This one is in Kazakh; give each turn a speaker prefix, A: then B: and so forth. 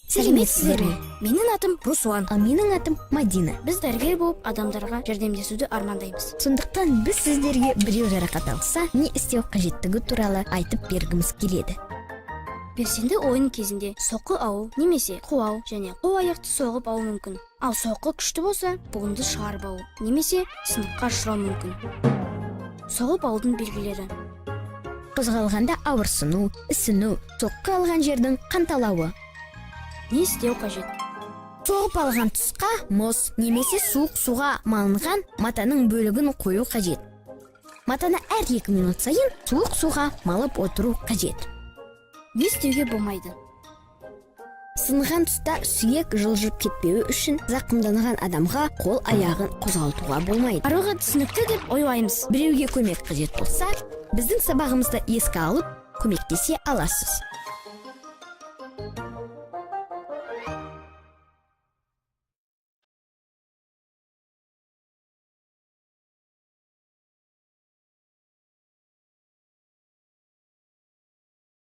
A: Сәлеметсіздер ме? Менің атым Руслан.
B: Ал менің атым Мадина.
A: Біз дәрігер болып адамдарға жәрдемдесуді армандаймыз.
B: Сондықтан біз сіздерге біреу жарақат алса, не істеу қажеттігі туралы айтып бергіміз келеді.
A: Белсенді ойын кезінде соққы алу немесе қуау және қол аяқты соғып алу мүмкін. Ал соққы күшті болса, буынды шығарып алу немесе сыныққа ұшырау мүмкін. Соғып алудың белгілері:
B: Қозғалғанда ауырсыну, ісіну, соққы алған жердің қанталауы.
A: Не істеу қажет?
B: Соғып алған тұсқа мұз немесе суық суға малынған матаның бөлігін қою қажет. Матаны әр 2 минут сайын суық суға малып отыру қажет.
A: Не істеуге болмайды?
B: Сынған тұста сүйек жылжып кетпеуі үшін зақымданған адамға қол аяғын қозғалтуға болмайды.
A: Барлығы түсінікті деп ойлаймыз.
B: Біреуге көмек қажет болса, біздің сабағымызды еске алып, көмектесе аласыз.